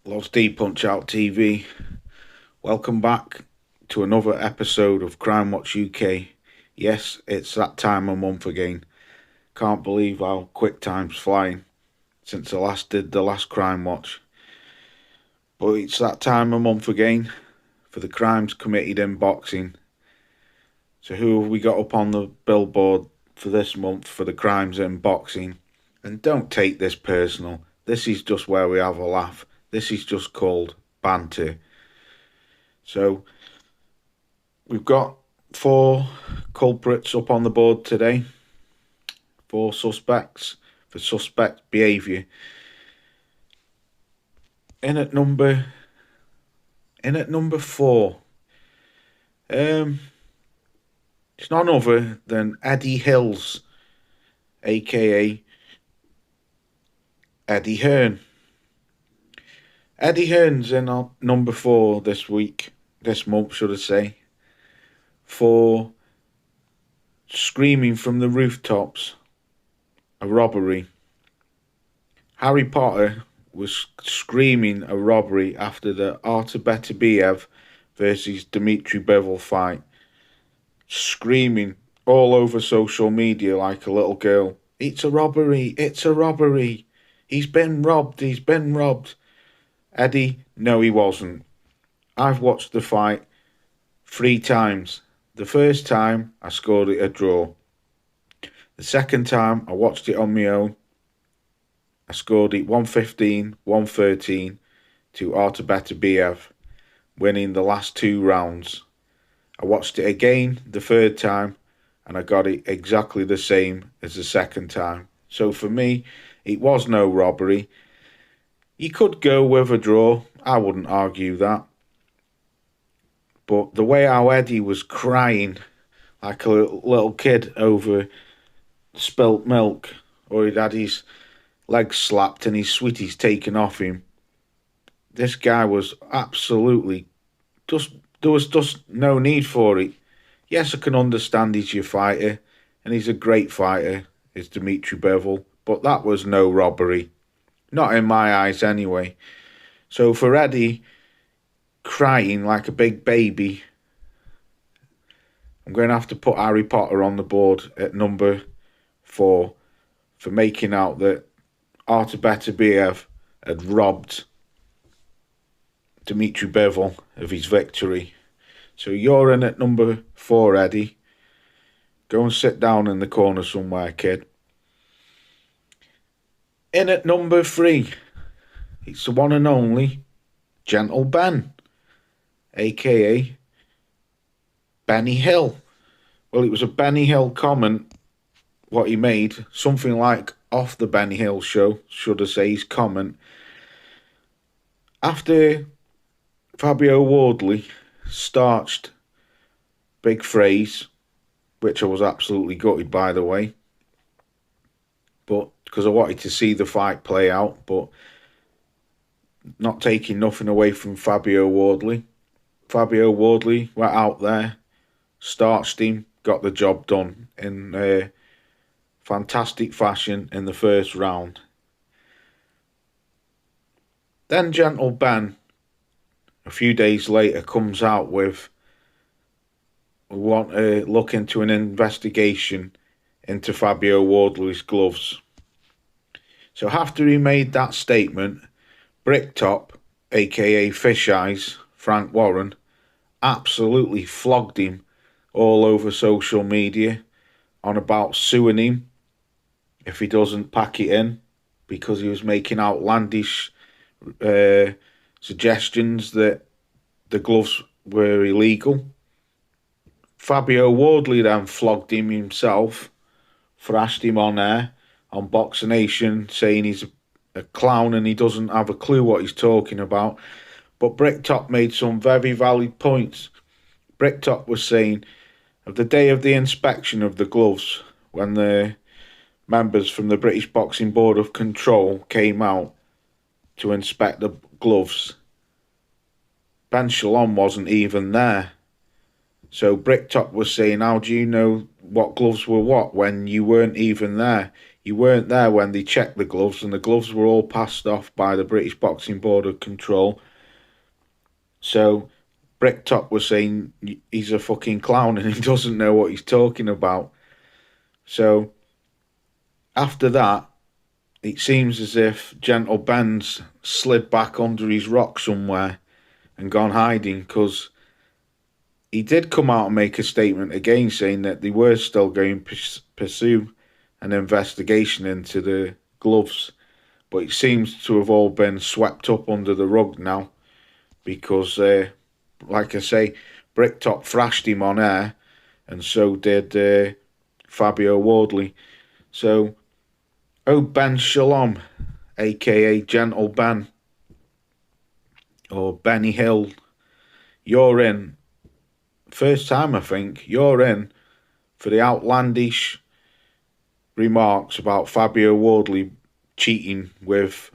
Loves D Punch Out TV. Welcome back to another episode of Crime Watch UK. Yes, it's that time of month again. Can't believe how quick time's flying since I last did the last Crime Watch. But it's that time of month again for the crimes committed in boxing. So who have we got up on the billboard for this month for the crimes in boxing? And don't take this personal. This is just where we have a laugh. This is just called banter. So we've got 4 culprits up on the board today. 4 suspects for suspect behaviour. In at number 4. It's none other than Eddie Hills, aka Eddie Hearn. Eddie Hearn's in number 4 this month, should I say, for screaming from the rooftops a robbery. Harry Potter was screaming a robbery after the Artur Beterbiev versus Dmitry Bivol fight, screaming all over social media like a little girl, "It's a robbery, it's a robbery, he's been robbed, he's been robbed." Eddie, no he wasn't. I've watched the fight 3 times. The first time I scored it a draw. The second time I watched it on my own, I scored it 115, 113 to Artur Beterbiev, winning the last 2 rounds. I watched it again the third time and I got it exactly the same as the second time. So for me, it was no robbery. You could go with a draw, I wouldn't argue that. But the way how Eddie was crying like a little kid over spilt milk, or he'd had his legs slapped and his sweeties taken off him, this guy was absolutely there was just no need for it. Yes, I can understand he's your fighter, and he's a great fighter, is Dmitry Bivol, but that was no robbery. Not in my eyes anyway. So for Eddie crying like a big baby, I'm going to have to put Harry Potter on the board at number 4 for making out that Artur Beterbiev had robbed Dmitry Bivol of his victory. So you're in at number 4, Eddie. Go and sit down in the corner somewhere, kid. In at number 3, it's the one and only Gentle Ben, aka Benny Hill. Well, it was a Benny Hill comment what he made, something like off the Benny Hill show, should I say, his comment. After Fabio Wardley starched Big Phrase, which I was absolutely gutted by the way, but because I wanted to see the fight play out, but not taking nothing away from Fabio Wardley. Fabio Wardley went out there, starched him, got the job done in fantastic fashion in the first round. Then Gentle Ben, a few days later, comes out with, "We want to look into an investigation into Fabio Wardley's gloves." So after he made that statement, Bricktop, aka Fish Eyes, Frank Warren, absolutely flogged him all over social media on about suing him if he doesn't pack it in, because he was making outlandish suggestions that the gloves were illegal. Fabio Wardley then flogged him himself, thrashed him on air on Boxer Nation, saying he's a clown and he doesn't have a clue what he's talking about. But Bricktop made some very valid points. Bricktop was saying of the day of the inspection of the gloves, when the members from the British Boxing Board of Control came out to inspect the gloves, Ben Shalom wasn't even there. So Bricktop was saying, how do you know what gloves were what when you weren't even there? You weren't there when they checked the gloves, and the gloves were all passed off by the British Boxing Board of Control. So Bricktop was saying he's a fucking clown and he doesn't know what he's talking about. So after that, it seems as if Gentle Ben's slid back under his rock somewhere and gone hiding, because he did come out and make a statement again saying that they were still going to pursue an investigation into the gloves, but it seems to have all been swept up under the rug now, because like I say, Bricktop thrashed him on air, and so did Fabio Wardley. So, oh, Ben Shalom, aka Gentle Ben, or Benny Hill, you're in. First time, I think, you're in for the outlandish remarks about Fabio Wardley cheating with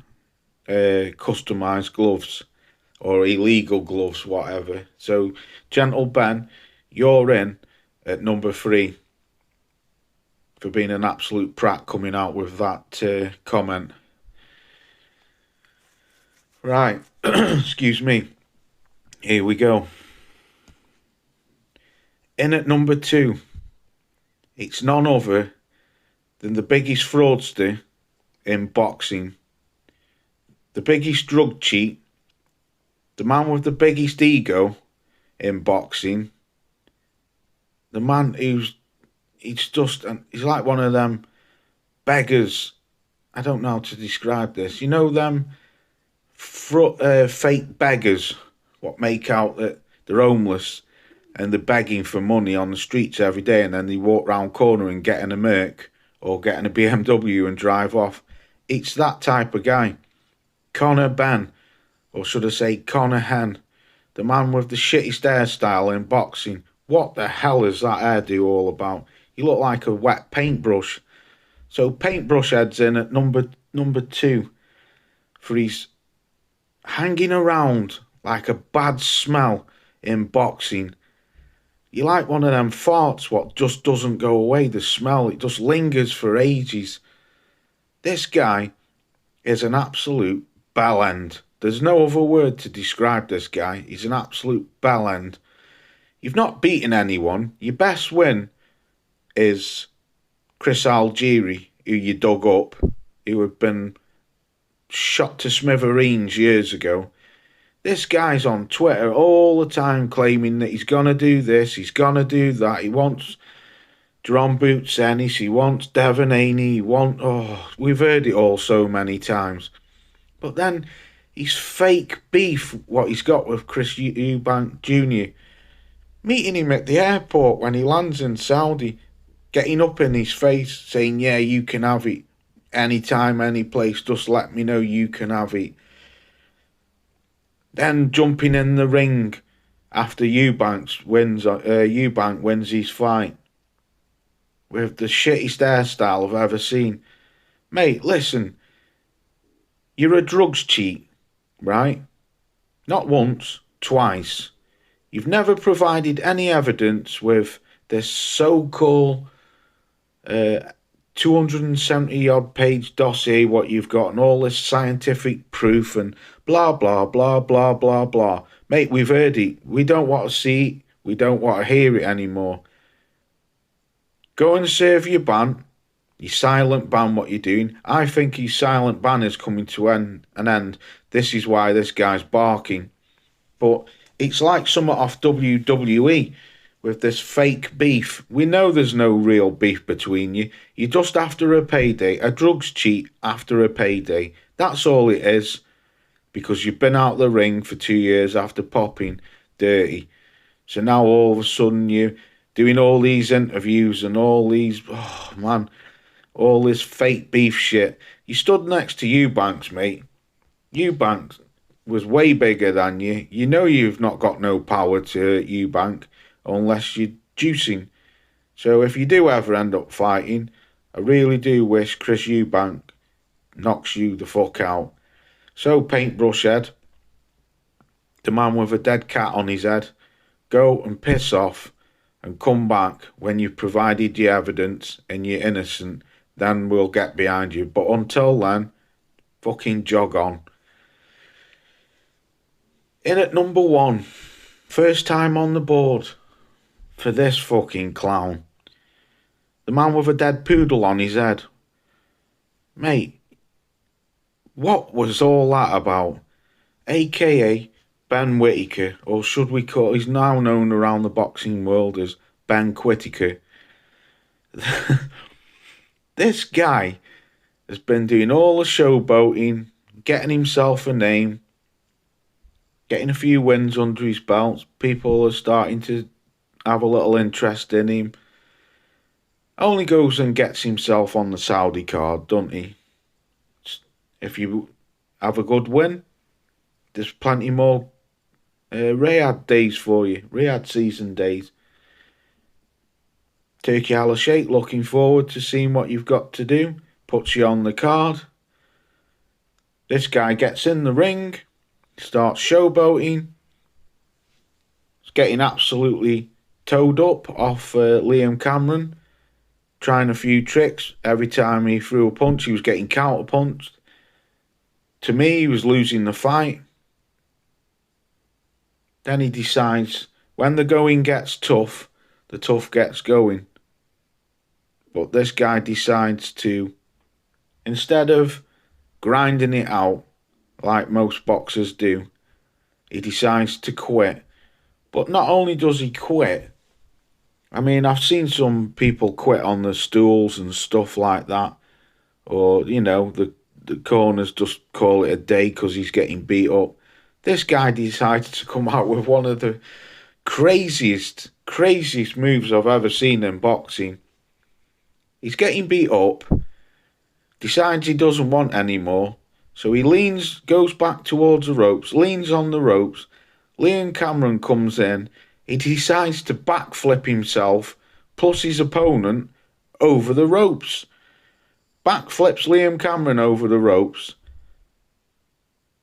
customised gloves or illegal gloves, whatever. So, Gentle Ben, you're in at number 3 for being an absolute prat coming out with that comment. Right, excuse me. Here we go. In at number 2, it's none other than the biggest fraudster in boxing, the biggest drug cheat, the man with the biggest ego in boxing, the man he's like one of them beggars. I don't know how to describe this. You know them fake beggars what make out that they're homeless and they're begging for money on the streets every day, and then they walk round corner and get in a Merc or get in a BMW and drive off. It's that type of guy. Conor Benn, or should I say Conor Hen, the man with the shittest hairstyle in boxing. What the hell is that hairdo all about? You look like a wet paintbrush. So Paintbrush Head's in at number 2 for his hanging around like a bad smell in boxing. You like one of them farts what just doesn't go away, the smell, it just lingers for ages. This guy is an absolute bellend. There's no other word to describe this guy. He's an absolute bellend. You've not beaten anyone. Your best win is Chris Algieri, who you dug up, who had been shot to smithereens years ago. This guy's on Twitter all the time claiming that he's going to do this, he's going to do that. He wants Jerome Boots Ennis, he wants Devon Haney, we've heard it all so many times. But then his fake beef, what he's got with Chris Eubank Jr., meeting him at the airport when he lands in Saudi, getting up in his face, saying, yeah, you can have it anytime, any place, just let me know you can have it. Then jumping in the ring after Eubank wins his fight with the shittest hairstyle I've ever seen. Mate, listen, you're a drugs cheat, right? Not once, twice. You've never provided any evidence with this so-called 270-odd page dossier, what you've got, and all this scientific proof and blah, blah, blah, blah, blah, blah. Mate, we've heard it. We don't want to see it. We don't want to hear it anymore. Go and serve your ban. Your silent ban, what you're doing. I think his silent ban is coming to an end. This is why this guy's barking. But it's like something off WWE with this fake beef. We know there's no real beef between you. You're just after a payday, a drugs cheat after a payday. That's all it is. Because you've been out the ring for 2 years after popping dirty. So now all of a sudden you're doing all these interviews and all these, all this fake beef shit. You stood next to Eubanks, mate. Eubanks was way bigger than you. You know you've not got no power to hurt Eubank unless you're juicing. So if you do ever end up fighting, I really do wish Chris Eubank knocks you the fuck out. So Paintbrush Head, the man with a dead cat on his head, go and piss off and come back when you've provided your evidence and you're innocent. then we'll get behind you. But until then, fucking jog on. In at number 1, first time on the board for this fucking clown. The man with a dead poodle on his head. Mate, what was all that about? AKA Ben Whittaker, or should we call, he's now known around the boxing world as Ben Quitaker. This guy has been doing all the showboating, getting himself a name, getting a few wins under his belt. People are starting to have a little interest in him. Only goes and gets himself on the Saudi card, doesn't he? If you have a good win, there's plenty more Riyadh days for you, Riyadh season days. Turki Al Sheikh looking forward to seeing what you've got to do, puts you on the card. This guy gets in the ring, starts showboating. He's getting absolutely towed up off Liam Cameron, trying a few tricks. Every time he threw a punch, he was getting counter-punched. To me, he was losing the fight. Then he decides, when the going gets tough, the tough gets going. But this guy decides to, instead of grinding it out like most boxers do, he decides to quit. But not only does he quit, I mean, I've seen some people quit on the stools and stuff like that. Or, you know, the corners just call it a day because he's getting beat up. This guy decided to come out with one of the craziest moves I've ever seen in boxing. He's getting beat up, decides he doesn't want any more, so he goes back towards the ropes, leans on the ropes. Liam Cameron comes in, he decides to backflip himself, plus his opponent, over the ropes. Backflips Liam Cameron over the ropes.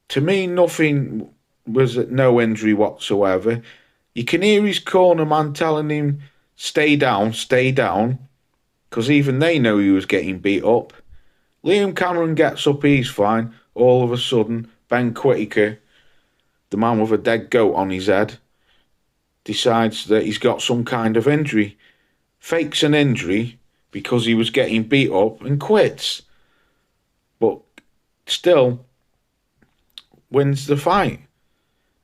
To me, nothing was no injury whatsoever. You can hear his corner man telling him, stay down, because even they know he was getting beat up. Liam Cameron gets up, he's fine. All of a sudden, Ben Quitaker, the man with a dead goat on his head, decides that he's got some kind of injury. Fakes an injury because he was getting beat up and quits. But still wins the fight.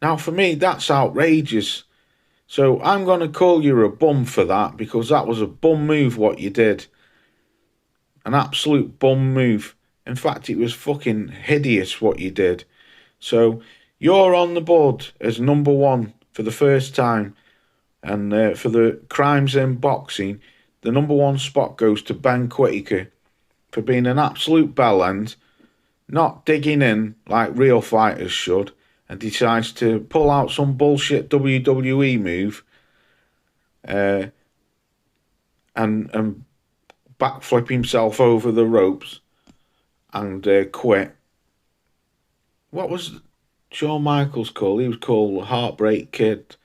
Now, for me, that's outrageous. So I'm going to call you a bum for that, because that was a bum move what you did. An absolute bum move. In fact, it was fucking hideous what you did. So you're on the board as number 1 for the first time. And for the crimes in boxing, the number 1 spot goes to Ben Quitaker for being an absolute bellend, not digging in like real fighters should, and decides to pull out some bullshit WWE move and backflip himself over the ropes and quit. What was Shawn Michaels called? He was called Heartbreak Kid.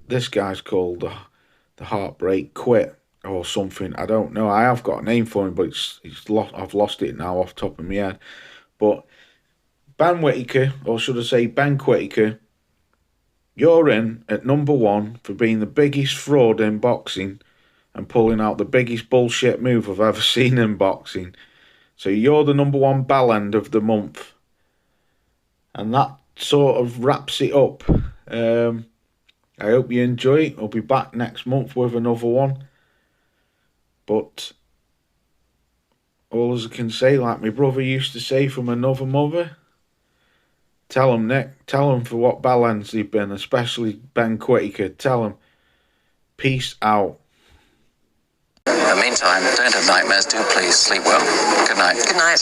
This guy's called the Heartbreak Quit or something. I don't know. I have got a name for him, but I've lost it now off the top of my head. But Ben Whittaker, or should I say Ben Quitaker, you're in at number 1 for being the biggest fraud in boxing and pulling out the biggest bullshit move I've ever seen in boxing. So you're the number 1 bellend of the month. And that sort of wraps it up. I hope you enjoy it. I'll be back next month with another one. But all as I can say, like my brother used to say from another mother, tell him, Nick, tell him for what bellends they've been, especially Ben Quitaker. Tell him, peace out. In the meantime, don't have nightmares. Do please sleep well. Good night. Good night.